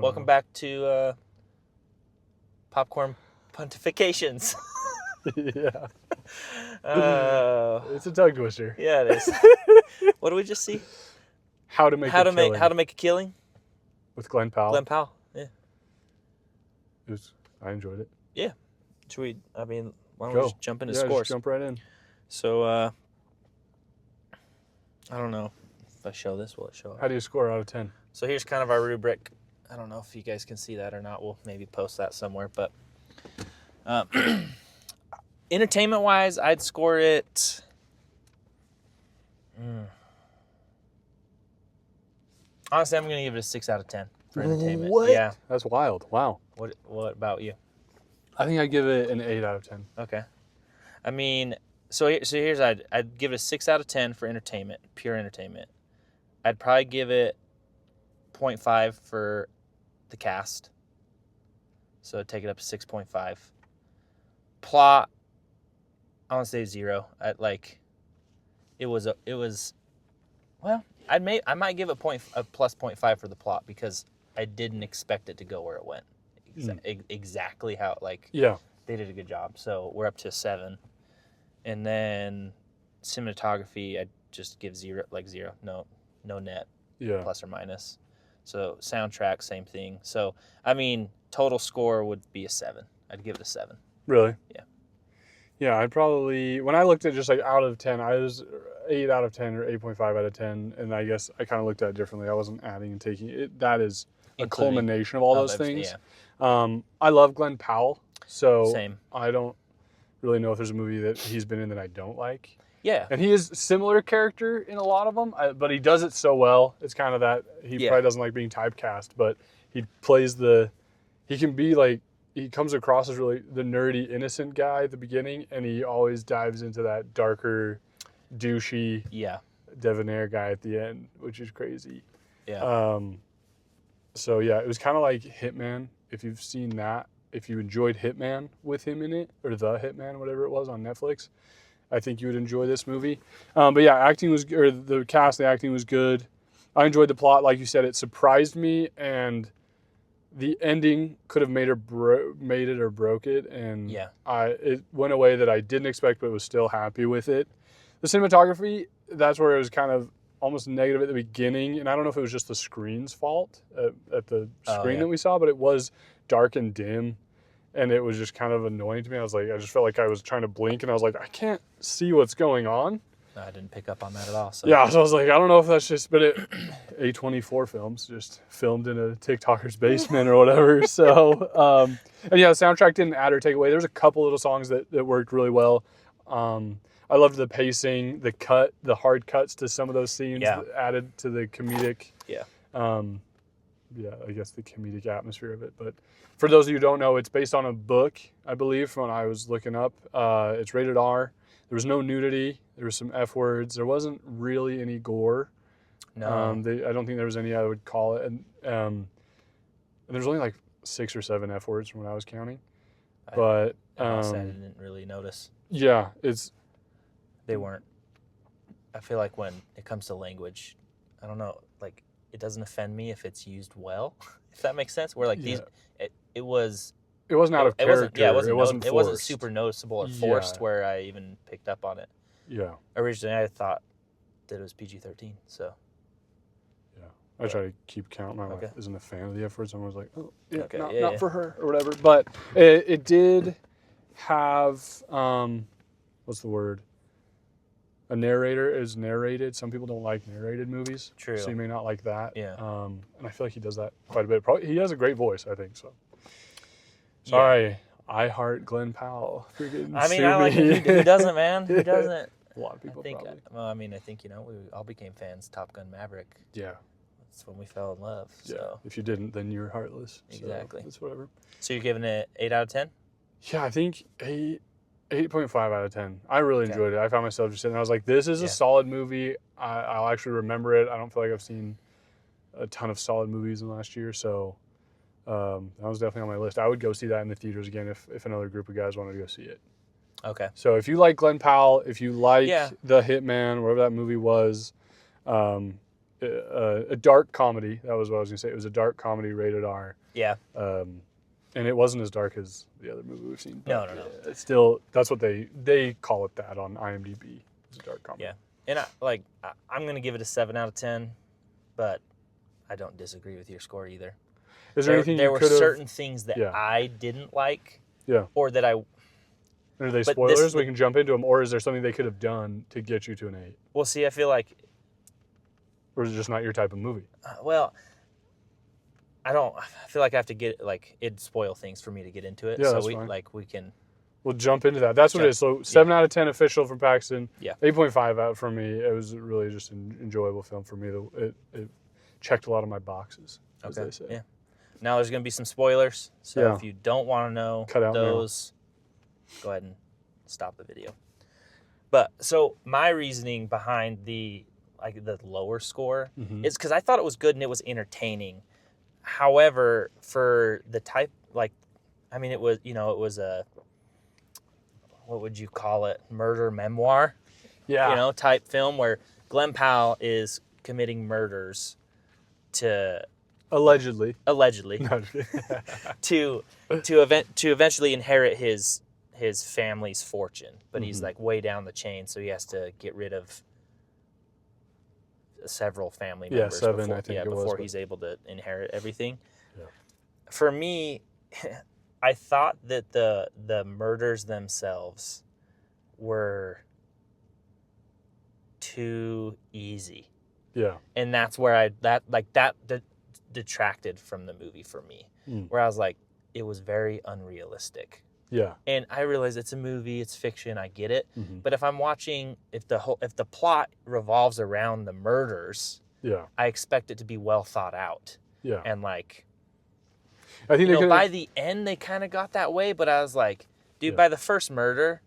Welcome back to Popcorn Pontifications. Yeah. It's It's a tongue twister. Yeah, it is. What did we just see? How to make a killing with Glen Powell. Glen Powell. Yeah. I enjoyed it. Yeah. Should we? I mean, why don't we just jump into scores? Just jump right in. So, I don't know if I show this. Will it show up? How do you score out of 10? So here's kind of our rubric. I don't know if you guys can see that or not. We'll maybe post that somewhere. But entertainment-wise, I'd score it. Honestly, I'm going to give it a 6 out of 10 for entertainment. What? Yeah. That's wild. Wow. What about you? I think I'd give it an 8 out of 10. Okay. I mean, so here's I'd give it a 6 out of 10 for entertainment, pure entertainment. I'd probably give it 0.5 for the cast. So I'd take it up to 6.5. Plot, I want to say 0. I might give it a plus 0.5 for the plot because I didn't expect it to go where it went. Exactly how they did a good job. So we're up to 7. And then cinematography, I'd just give 0, no net, plus or minus. So soundtrack, same thing. So, I mean, total score would be a 7. I'd give it a 7. Really? Yeah. Yeah, I'd probably, when I looked at just out of 10, I was 8 out of 10 or 8.5 out of 10. And I guess I kind of looked at it differently. I wasn't adding and taking it. That is a culmination of all those things. Yeah. I love Glen Powell. So same. I don't really know if there's a movie that he's been in that I don't like. Yeah. And he is a similar character in a lot of them, but he does it so well. It's kind of that he probably doesn't like being typecast, but he plays he can be he comes across as really the nerdy, innocent guy at the beginning, and he always dives into that darker, douchey, debonair guy at the end, which is crazy. Yeah. So yeah, it was kind of like Hitman. If you've seen that, if you enjoyed Hitman with him in it, or The Hitman, whatever it was on Netflix, I think you would enjoy this movie. But yeah, the cast, the acting was good. I enjoyed the plot. Like you said, it surprised me, and the ending could have made it or broke it. And it went away that I didn't expect, but was still happy with it. The cinematography, that's where it was kind of almost negative at the beginning. And I don't know if it was just the screen's fault at the screen that we saw, but it was dark and dim. And it was just kind of annoying to me. I just felt like I was trying to blink, and I was like, I can't see what's going on. No, I didn't pick up on that at all. So. Yeah, so I was like, I don't know if that's just, but A24 films, just filmed in a TikToker's basement or whatever. So, and yeah, the soundtrack didn't add or take away. There's a couple little songs that worked really well. I loved the pacing, the hard cuts to some of those scenes that added to the comedic. I guess the comedic atmosphere of it. But for those of you who don't know, it's based on a book, I believe, from when I was looking up. It's rated R. There was no nudity. There was some F words. There wasn't really any gore. No. I don't think there was any I would call it. And there's only 6 or 7 F words from when I was counting. But I didn't really notice. Yeah, they weren't. I feel like when it comes to language, I don't know, it doesn't offend me if it's used well, if that makes sense. Where it wasn't out of character. It wasn't super noticeable or forced where I even picked up on it. Yeah. Originally, I thought that it was PG-13, so. Yeah. I try to keep count. My wife isn't a fan of the F word, so I was like, oh, yeah, okay, not for her or whatever. But it did have, what's the word? A narrator is narrated. Some people don't like narrated movies. True. So you may not like that. Yeah. And I feel like he does that quite a bit. Probably, he has a great voice, I think. So. Sorry, I heart Glen Powell. I mean, I like who doesn't, man? Who doesn't? A lot of people probably. I think, we all became fans. Top Gun Maverick. Yeah. That's when we fell in love. So. Yeah. If you didn't, then you're heartless. Exactly. So it's whatever. So you're giving it 8 out of 10? Yeah, I think 8.5 out of 10. I really enjoyed it. I found myself just sitting there. I was like, this is a solid movie. I'll actually remember it. I don't feel like I've seen a ton of solid movies in the last year, so that was definitely on my list. I would go see that in the theaters again if another group of guys wanted to go see it. Okay. So if you like Glen Powell, if you like The Hitman, whatever that movie was, a dark comedy. That was what I was going to say. It was a dark comedy, rated R. Yeah. And it wasn't as dark as the other movie we've seen. No. It's still, that's what they call it that on IMDb. It's a dark comedy. Yeah. And I'm going to give it a 7 out of 10, but I don't disagree with your score either. Is there anything there you were could have... certain things that I didn't like. Yeah. Or that I... Are they spoilers? We can jump into them. Or is there something they could have done to get you to an 8? Well, see, I feel like... Or is it just not your type of movie? Well, I feel like I have to get... it'd spoil things for me to get into it. Yeah, so that's fine. we can... We'll jump into that. That's what it is. So 7 out of 10 official from Paxton. Yeah. 8.5 out from me. It was really just an enjoyable film for me. It checked a lot of my boxes, as they say. Yeah. Now there's going to be some spoilers. So if you don't want to know those, go ahead and stop the video. But so my reasoning behind the lower score is because I thought it was good and it was entertaining. However, for the type, it was a, what would you call it? Murder memoir? Yeah. Type film where Glen Powell is committing murders to... Allegedly. No. to eventually inherit his family's fortune. But he's way down the chain, so he has to get rid of several family members 7, I think before he's able to inherit everything. Yeah. For me, I thought that the murders themselves were too easy. Yeah. And that's where that detracted from the movie for me. Where I was like, it was very unrealistic. Yeah. And I realize it's a movie, it's fiction, I get it. But if I'm watching, if the plot revolves around the murders, I expect it to be well thought out. Yeah. And I think by the end they kind of got that way, but I was like, dude, by the first murder,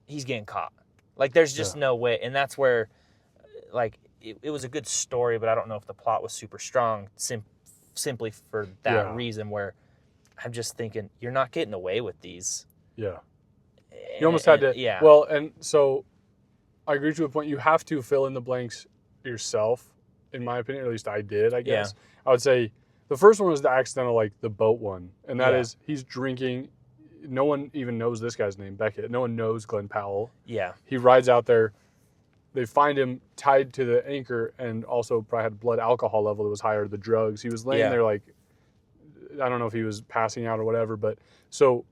he's getting caught. There's just no way. And that's where, it was a good story, but I don't know if the plot was super strong simply for that reason, where I'm just thinking, you're not getting away with these. Yeah. You almost had to. Yeah. Well, and so I agree to a point. You have to fill in the blanks yourself, in my opinion. Or at least I did, I guess. Yeah. I would say the first one was the accidental, the boat one. And that is, he's drinking. No one even knows this guy's name, Beckett. No one knows Glen Powell. Yeah. He rides out there. They find him tied to the anchor and also probably had blood alcohol level that was higher than the drugs. He was laying there I don't know if he was passing out or whatever, but so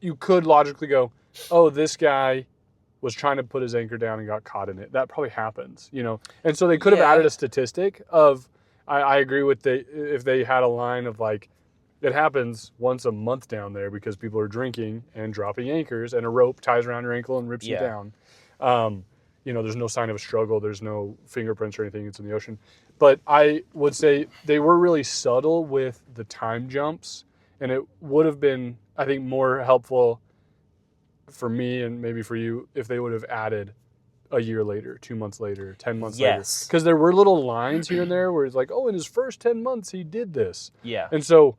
you could logically go, oh, this guy was trying to put his anchor down and got caught in it. That probably happens, And so they could have added a statistic of, I agree with if they had a line of it happens once a month down there because people are drinking and dropping anchors and a rope ties around your ankle and rips you down. There's no sign of a struggle. There's no fingerprints or anything. It's in the ocean. But I would say they were really subtle with the time jumps. And it would have been, I think, more helpful for me and maybe for you if they would have added a year later, 2 months later, 10 months later. Because there were little lines here and there where it's in his first 10 months, he did this. Yeah. And so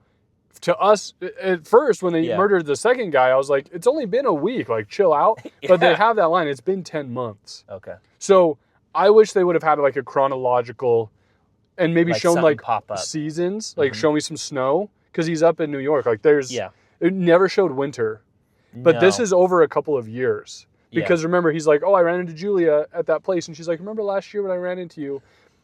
to us, at first, when they murdered the second guy, I was like, it's only been a week, chill out. But they have that line, it's been 10 months. Okay. So I wish they would have had a chronological and maybe shown seasons, show me some snow, because he's up in New York. It never showed winter. But this is over a couple of years. Because remember, he's like, oh, I ran into Julia at that place. And she's like, remember last year when I ran into you?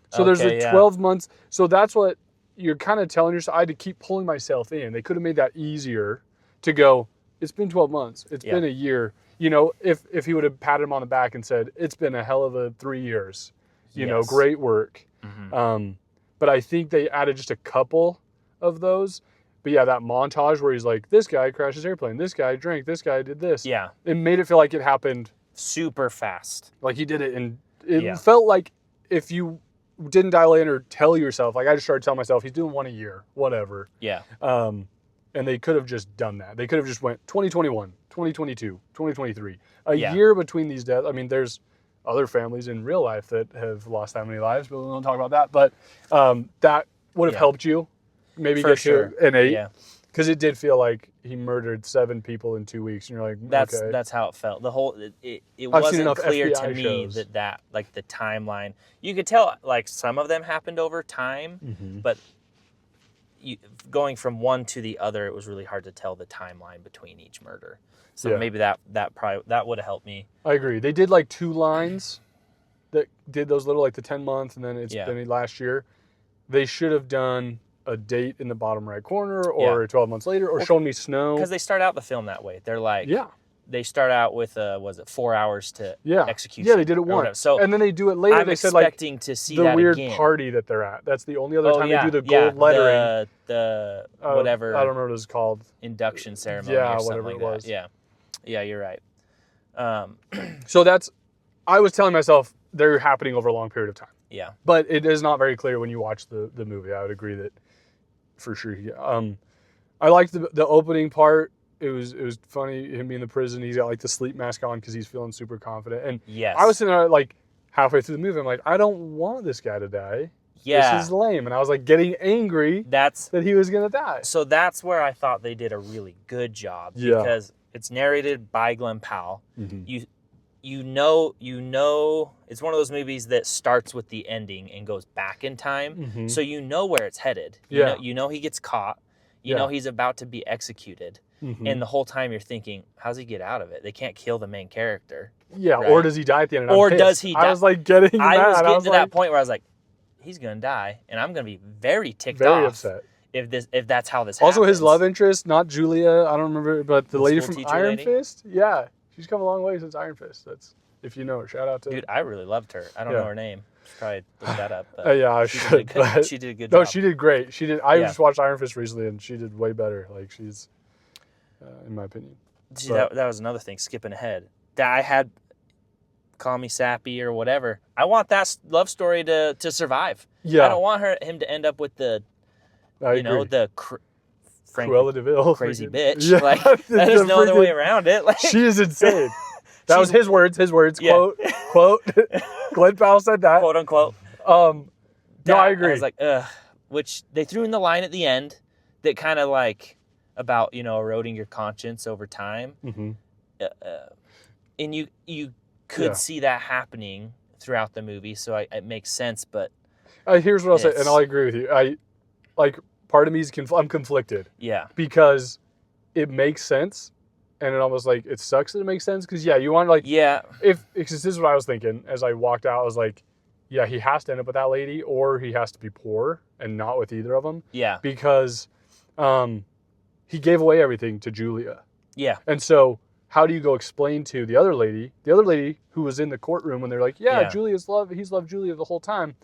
So there's 12 months. So that's what you're kind of telling yourself. I had to keep pulling myself in. They could have made that easier to go, it's been 12 months. It's been a year. If he would have patted him on the back and said, it's been a hell of a 3 years. Great work. Mm-hmm. But I think they added just a couple of those. But that montage where he's like, this guy crashed his airplane, this guy drank, this guy did this. Yeah. It made it feel like it happened super fast. He did it, and it felt like if you didn't dial in or tell yourself, I just started telling myself, he's doing one a year, whatever. Yeah. And they could have just done that. They could have just went 2021, 2022, 2023. A year between these deaths. I mean, there's other families in real life that have lost that many lives, but we won't talk about that. But that would have helped you maybe get to an 8. Yeah. Because it did feel like he murdered 7 people in 2 weeks, and you're like, okay. That's how it felt. The whole it wasn't clear to me that like the timeline. You could tell like some of them happened over time, but going from one to the other, it was really hard to tell the timeline between each murder. So maybe that would have helped me. I agree. They did like 2 lines that did those little like the 10-month, and then it's been last year. They should have done a date in the bottom right corner, or 12 months later, or shown me snow. Because they start out the film that way. They're like, they start out with was it 4 hours to execution? Yeah, they did it once. So and then they do it later. I'm they said like to see the that weird again. Party that they're at. That's the only other time they do the gold lettering. The whatever. I don't remember what it's called. Induction ceremony. Or something whatever like it was. That. Yeah, you're right. So I was telling myself they're happening over a long period of time. Yeah. But it is not very clear when you watch the movie. I would agree that for sure. I liked the opening part. It was funny, him being in the prison. He's got like the sleep mask on because he's feeling super confident. And I was sitting there like halfway through the movie. I'm like, I don't want this guy to die. Yeah. This is lame. And I was like getting angry that he was going to die. So that's where I thought they did a really good job. Yeah. Because it's narrated by Glen Powell. Mm-hmm. You know, it's one of those movies that starts with the ending and goes back in time. Mm-hmm. So you know where it's headed. You know he gets caught. You know he's about to be executed. Mm-hmm. And the whole time you're thinking, how's he get out of it? They can't kill the main character. Yeah, right? Or does he die at the end? Or does he die? I was like getting mad. I was getting to that point where I was like, he's going to die. And I'm going to be very ticked off. Very upset. If that's how this happens. Also, his love interest, not Julia, I don't remember, but the lady from Iron Fist. Yeah, she's come a long way since Iron Fist. That's, if you know her, shout out to Dude, I really loved her. I don't know her name. Should probably look that up. Yeah, I should. She did a good job. No, she did great. She did. I just watched Iron Fist recently, and she did way better. Like, she's, in my opinion. See, that was another thing, skipping ahead. That I had, call me sappy or whatever. I want that love story to survive. Yeah. I don't want him to end up with the, the Cruella de Vil, crazy bitch. Yeah, like, there's no other way around it. Like, she is insane. That was his words. Quote. Glen Powell said that. Quote unquote. No, I agree. I was like, ugh. Which they threw in the line at the end that kind of like about, eroding your conscience over time. Mm-hmm. And you could see that happening throughout the movie. So it makes sense. But here's what I'll say, and I'll agree with you. Part of me is I'm conflicted. Yeah. Because it makes sense. And it almost like it sucks that it makes sense because you want because this is what I was thinking as I walked out. I was like, he has to end up with that lady, or he has to be poor and not with either of them. Yeah, because he gave away everything to Julia. Yeah, and so how do you go explain to the other lady who was in the courtroom when they're like, he's loved Julia the whole time.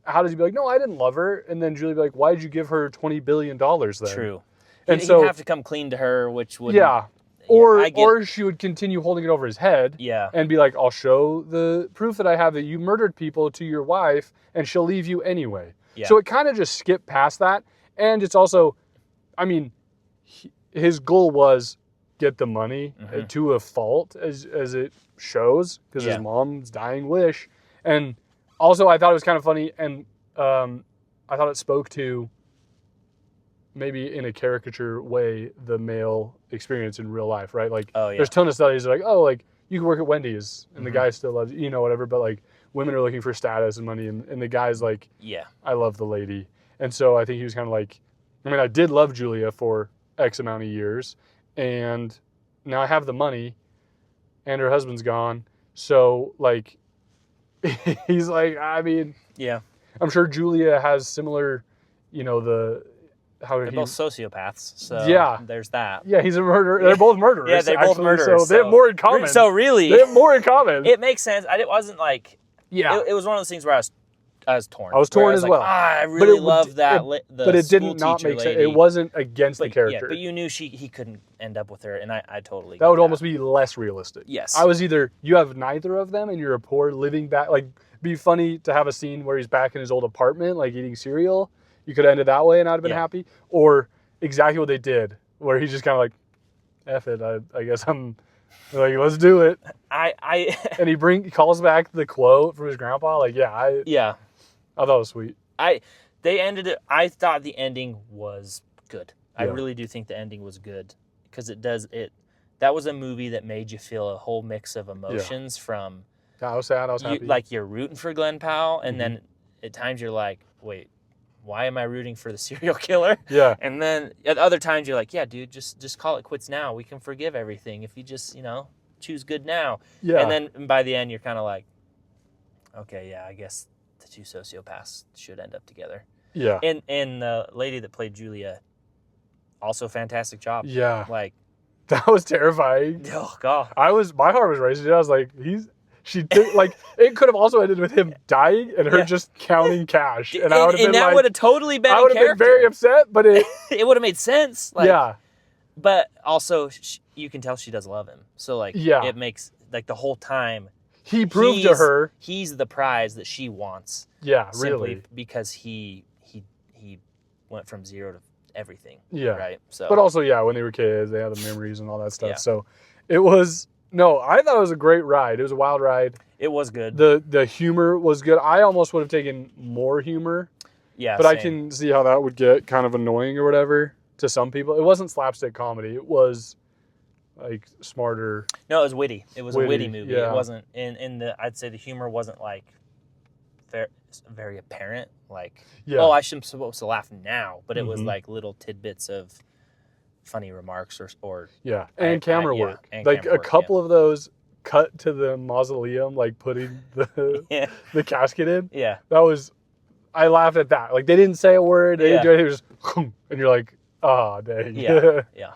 How does he be like, no, I didn't love her, and then Julia be like, why did you give her $20 billion then? True, and he'd so have to come clean to her, which would Or she would continue holding it over his head and be like, I'll show the proof that I have that you murdered people to your wife and she'll leave you anyway. Yeah. So it kind of just skipped past that. And it's also, his goal was get the money to a fault as it shows because his mom's dying wish. And also I thought it was kind of funny and I thought it spoke to maybe in a caricature way, the male experience in real life, right? Like, there's a ton of studies like, you can work at Wendy's and the guy still loves you, whatever. But like, women are looking for status and money, and the guy's like, I love the lady. And so I think he was kind of like, I did love Julia for X amount of years, and now I have the money, and her husband's gone. So like, he's like, I'm sure Julia has similar, they're both sociopaths, so there's that. Yeah, he's a murderer. They're both murderers. Yeah, they're both murderers. So they have more in common. So really, they have more in common. It makes sense. It wasn't like it was one of those things where I was torn. I was torn as well. I really love that. But it didn't not make sense. It wasn't against the character. Yeah, but you knew he couldn't end up with her, and I totally. That would almost be less realistic. Yes. I was either you have neither of them, and you're a poor living back. Like, be funny to have a scene where he's back in his old apartment, like eating cereal. You could have ended that way, and I'd have been happy. Or exactly what they did, where he's just kind of like, F it, I guess I'm like, let's do it. And he calls back the quote from his grandpa, like, I thought it was sweet. They ended it, I thought the ending was good. I really do think the ending was good because that was a movie that made you feel a whole mix of emotions from. I was sad. I was happy. Like you're rooting for Glen Powell, and then at times you're like, wait, why am I rooting for the serial killer? Yeah. And then at other times you're like, yeah, dude, just call it quits now. We can forgive everything if you just, choose good now. Yeah. And then by the end you're kind of like, okay, yeah, I guess the two sociopaths should end up together. Yeah. And the lady that played Julia, also fantastic job. Yeah. Like that was terrifying. Oh god. My heart was racing. I was like, she did, like, it could have also ended with him dying and her just counting cash. And I would have been that like, would have totally been I would have been very upset, but it it would have made sense. Like, yeah. But also, you can tell she does love him. So, like, it makes, like, the whole time. He proved to her. He's the prize that she wants. Yeah, simply really. Because he went from zero to everything. Yeah. Right? So. But also, when they were kids, they had the memories and all that stuff. Yeah. So, it was, I thought it was a great ride. It was a wild ride. It was good. The humor was good. I almost would have taken more humor. Yeah, but same. I can see how that would get kind of annoying or whatever to some people. It wasn't slapstick comedy. It was like smarter. No, it was witty. It was a witty movie. Yeah. It wasn't I'd say the humor wasn't like very apparent. Like, I should supposed to laugh now, but it was like little tidbits of funny remarks or and camera work. And like camera a couple of those cut to the mausoleum, like putting the the casket in. Yeah. That was, I laughed at that. Like they didn't say a word. They didn't do anything. It was just, and you're like, oh, dang. Yeah. Yeah.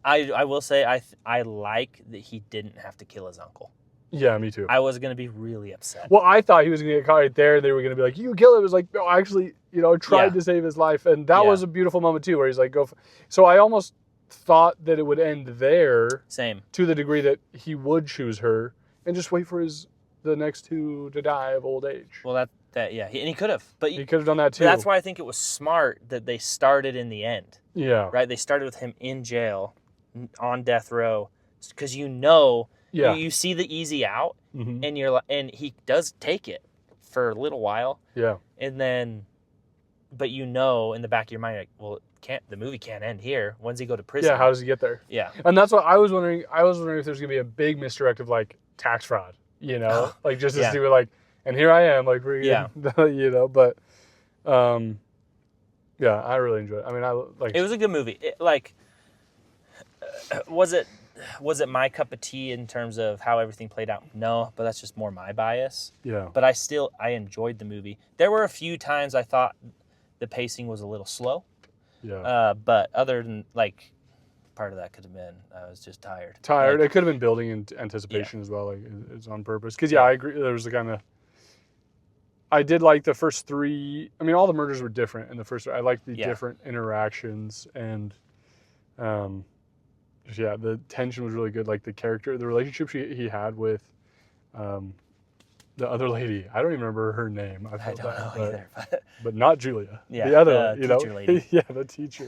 I will say I like that he didn't have to kill his uncle. Yeah, me too. I was going to be really upset. Well, I thought he was going to get caught right there. They were going to be like, you kill him. It was like, no, I actually, tried to save his life. And that was a beautiful moment too, where he's like, go. So I almost thought that it would end there. Same. To the degree that he would choose her and just wait for the next two to die of old age. Well, and he could have. But he could have done that too. That's why I think it was smart that they started in the end. Yeah. Right? They started with him in jail, on death row, because you see the easy out, and he does take it for a little while. Yeah. And then, but in the back of your mind, you're like, well, the movie can't end here. When's he go to prison? Yeah, how does he get there? Yeah. And that's what I was wondering. I was wondering if there's gonna be a big misdirect of like tax fraud, like just to see what like, and here I am, like, but I really enjoyed it. I mean, it was a good movie. Was it my cup of tea in terms of how everything played out? No, but that's just more my bias. Yeah. But I enjoyed the movie. There were a few times I thought the pacing was a little slow. Yeah. But other than part of that could have been I was just tired. It could have been building in anticipation as well. Like it's on purpose. Because I agree. There was I did like the first three. I mean, all the murders were different in the first. I liked the different interactions and, the tension was really good. Like the relationship he had with, the other lady. I don't even remember her name. I don't know either. But not Julia. Yeah, the other, teacher lady. Yeah, the teacher.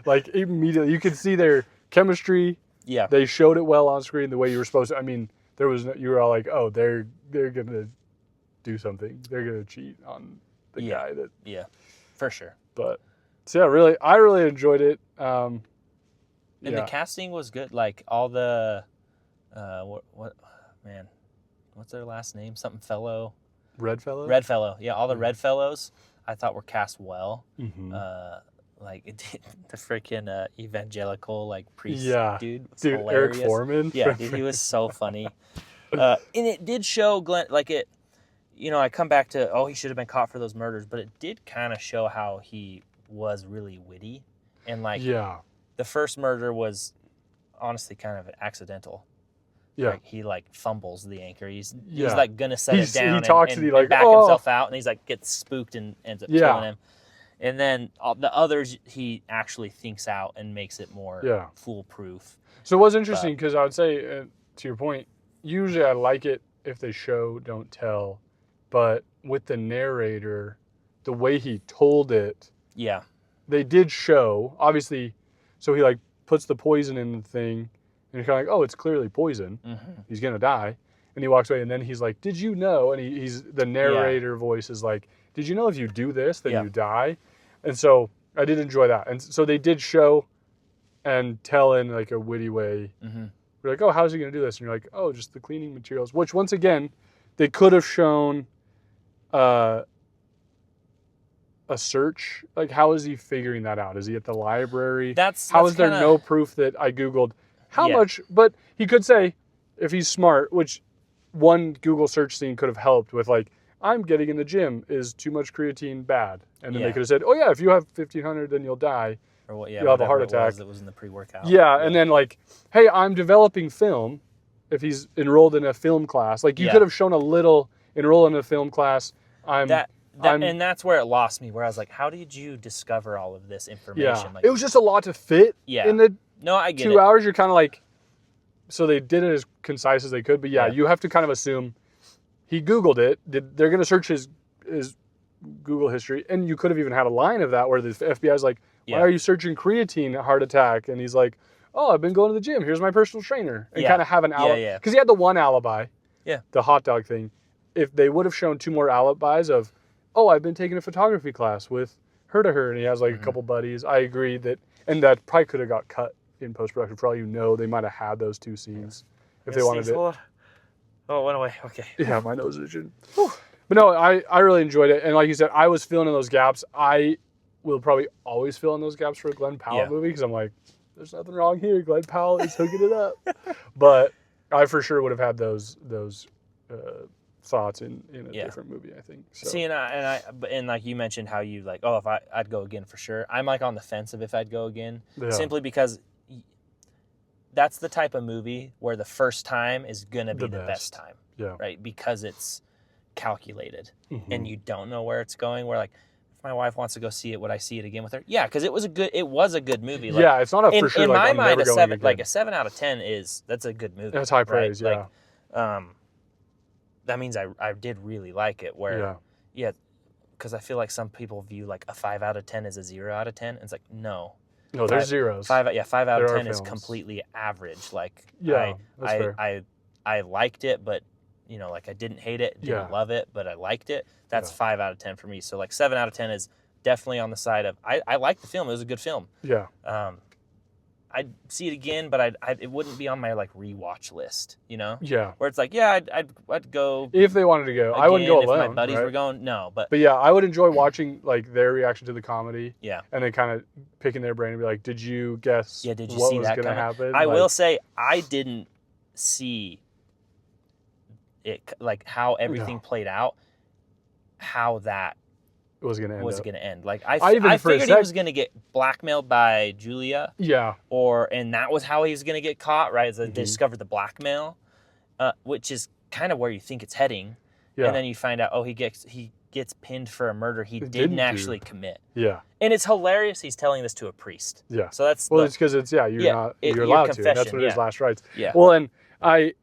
Like immediately, you could see their chemistry. Yeah. They showed it well on screen the way you were supposed to. I mean, you were all like, oh, they're gonna do something. They're gonna cheat on the guy that. Yeah, for sure. But so I really enjoyed it. And the casting was good. Like all the, what's their last name? Something Fellow. Redfellow? Redfellow. Yeah, all the Redfellows I thought were cast well. Mm-hmm. The freaking evangelical priest dude. Was dude, hilarious. Eric Foreman. Yeah, dude, he was so funny. And it did show Glenn, I come back to, he should have been caught for those murders, but it did kind of show how he was really witty. And the first murder was honestly kind of accidental. Yeah. He fumbles the anchor. He's gonna set it down. He talks and and back himself out, and he's gets spooked and ends up killing him. And then the others he actually thinks out and makes it more foolproof. So it was interesting because I would say, to your point, usually I like it if they show, don't tell, but with the narrator, the way he told it, they did show obviously. So he puts the poison in the thing, and you're kind of like, oh, it's clearly poison. Mm-hmm. He's gonna die, and he walks away, and then he's like, did you know? And he's the narrator voice is like, did you know if you do this, then you die? And so I did enjoy that. And so they did show and tell in like a witty way. Mm-hmm. We're like, oh, how's he going to do this? And you're like, oh, just the cleaning materials. Which, once again, they could have shown a search. Like, how is he figuring that out? Is he at the library? How is there no proof that I Googled how much? But he could say, if he's smart, which one Google search scene could have helped with, like, I'm getting in the gym. Is too much creatine bad? And then they could have said, oh, yeah, if you have 1,500, then you'll die. Or what, you'll have a heart attack. That was in the pre-workout. Yeah, and then like, hey, I'm developing film. If he's enrolled in a film class, like you could have shown a little enroll in a film class. And that's where it lost me. Where I was like, how did you discover all of this information? Yeah, Like, it was just a lot to fit. Yeah. In the I get 2 hours. You're kind of like, so they did it as concise as they could. But you have to kind of assume he Googled it. They're going to search his Google history, and you could have even had a line of that where the FBI's like, why are you searching creatine heart attack? And he's like, oh, I've been going to the gym. Here's my personal trainer. And kind of have an alibi. Because he had the one alibi. Yeah. The hot dog thing. If they would have shown 2 more alibis of, oh, I've been taking a photography class with her, and he has like a couple buddies. I agree that, and that probably could have got cut in post-production. For all you know, they might have had those 2 scenes if they wanted it. Oh, it went away. Okay. Yeah, my nose is itching. But no, I really enjoyed it. And like you said, I was filling in those gaps. I will probably always fill in those gaps for a Glen Powell movie because I'm like, there's nothing wrong here. Glen Powell is hooking it up. But I for sure would have had those thoughts in a different movie, I think. So. See, and like you mentioned how you like, oh, if I'd go again for sure. I'm like on the fence of if I'd go again, simply because that's the type of movie where the first time is gonna be the best time, right? Because it's calculated and you don't know where it's going. Where like, if my wife wants to go see it, would I see it again with her? Yeah, because it was a good movie. Like, it's not a for sure. In like, my mind, a 7 out of 10 that's a good movie. That's high praise, right? Like, that means I did really like it. Where because I feel like some people view like a 5 out of 10 as a 0 out of 10. And it's like no, there's zeros. 5 out of 10 is completely average. Like I liked it, but like I didn't hate it, didn't love it, but I liked it. That's 5 out of 10 for me. So like 7 out of 10 is definitely on the side of I liked the film. It was a good film. Yeah. I'd see it again, but it wouldn't be on my like rewatch list. Yeah. Where it's like I'd go if they wanted to go. I wouldn't go alone. If my buddies were going, no. But yeah, I would enjoy watching like their reaction to the comedy. Yeah. And then kind of picking their brain and be like, did you guess? Yeah. Did you what see was that going to happen? I will say I didn't see it, like how everything played out, how that was going to end. Like I figured he was going to get blackmailed by Julia. Yeah. And that was how he was going to get caught, right? As they discovered the blackmail, which is kind of where you think it's heading. Yeah. And then you find out, he gets pinned for a murder he didn't actually commit. Yeah. And it's hilarious he's telling this to a priest. Yeah. So that's it's because it's you're allowed to. And that's what his last rites. Yeah. Well, and I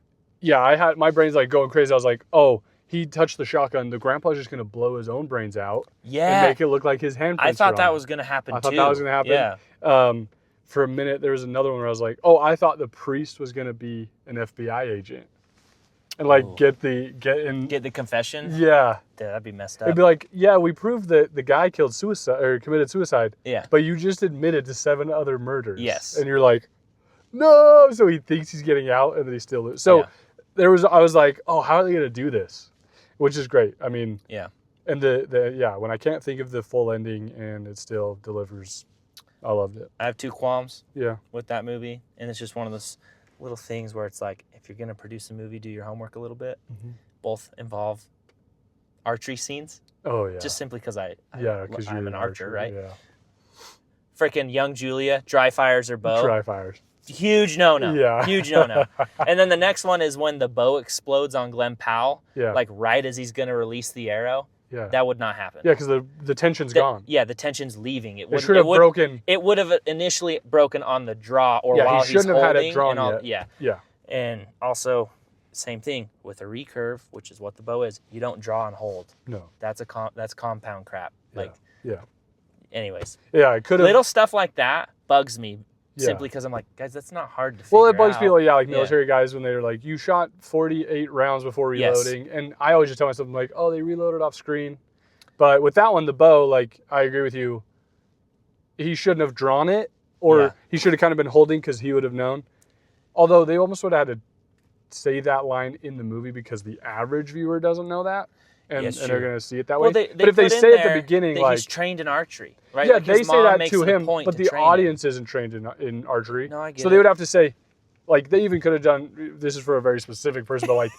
had my brain's like going crazy. I was like, oh, he touched the shotgun. The grandpa's just going to blow his own brains out and make it look like his handprints. I thought that was going to happen, too. I thought that was going to happen. Yeah. For a minute, there was another one where I was like, oh, I thought the priest was going to be an FBI agent. And, like, get the confession? Yeah. Dude, that'd be messed up. It'd be like, yeah, we proved that the guy committed suicide. Yeah. But you just admitted to 7 other murders. Yes. And you're like, no! So he thinks he's getting out, and then he still loses. So I was like, oh, how are they going to do this? Which is great. I mean, and when I can't think of the full ending and it still delivers, I loved it. I have 2 qualms with that movie, and it's just one of those little things where it's like, if you're going to produce a movie, do your homework a little bit. Mm-hmm. Both involve archery scenes. Oh, yeah. Just simply because I'm an archer, right? Yeah. Freaking young Julia, dry fires her bow. Dry fires. Huge no-no. Yeah. Huge no-no. And then the next one is when the bow explodes on Glen Powell, like right as he's going to release the arrow. Yeah. That would not happen. Yeah, because the tension's gone. Yeah, the tension's leaving. It should have broken. It would have initially broken on the draw or while he's holding. Yeah, he shouldn't have had it drawn yet. Yeah. And also, same thing with a recurve, which is what the bow is. You don't draw and hold. No. That's compound crap. Like. Yeah. Anyways. Yeah, it could have. Little stuff like that bugs me. Simply because I'm like, guys, that's not hard to figure out. Well, it bugs people, like military guys when they're like, you shot 48 rounds before reloading. Yes. And I always just tell myself, I'm like, oh, they reloaded off screen. But with that one, the bow, like, I agree with you. he shouldn't have drawn it, or he should have kind of been holding because he would have known. Although they almost would have had to say that line in the movie because the average viewer doesn't know that, and they're going to see it that way. But if they say at the beginning, like, he's trained in archery, right? Yeah, like they say that to him, but the audience him. isn't trained in archery. No, I get so they would have to say, like, they even could have done, this is for a very specific person, but like,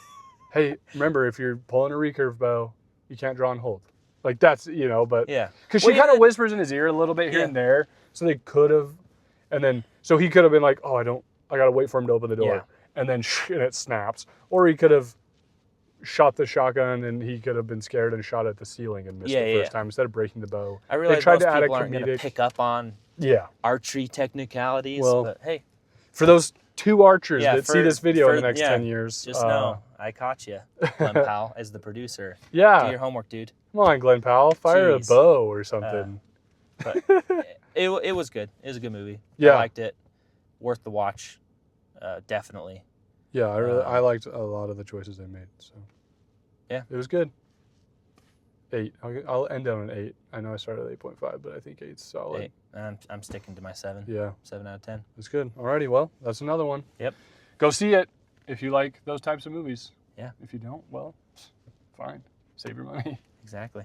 hey, remember, if you're pulling a recurve bow, you can't draw and hold. Like, that's, you know, but because she kind of whispers in his ear a little bit here and there, so they could have, and then, so he could have been like, oh, I got to wait for him to open the door, and then and it snaps. Or he could have shot the shotgun and he could have been scared and shot at the ceiling and missed the first time instead of breaking the bow. I realize they tried most people aren't going to pick up on archery technicalities, but hey. For those 2 archers that see this video in the next 10 years. Just know, I caught you, Glen Powell, as the producer. Yeah. Do your homework, dude. Come on, Glen Powell. Fire a bow or something. But it was good. It was a good movie. Yeah. I liked it. Worth the watch, definitely. Yeah, I liked a lot of the choices they made. So yeah, it was good. 8. I'll end on an 8. I know I started at 8.5, but I think 8's solid. 8. I'm sticking to my 7. Yeah. 7 out of 10. That's good. Alrighty, well, that's another one. Yep. Go see it if you like those types of movies. Yeah. If you don't, well, fine. Save your money. Exactly.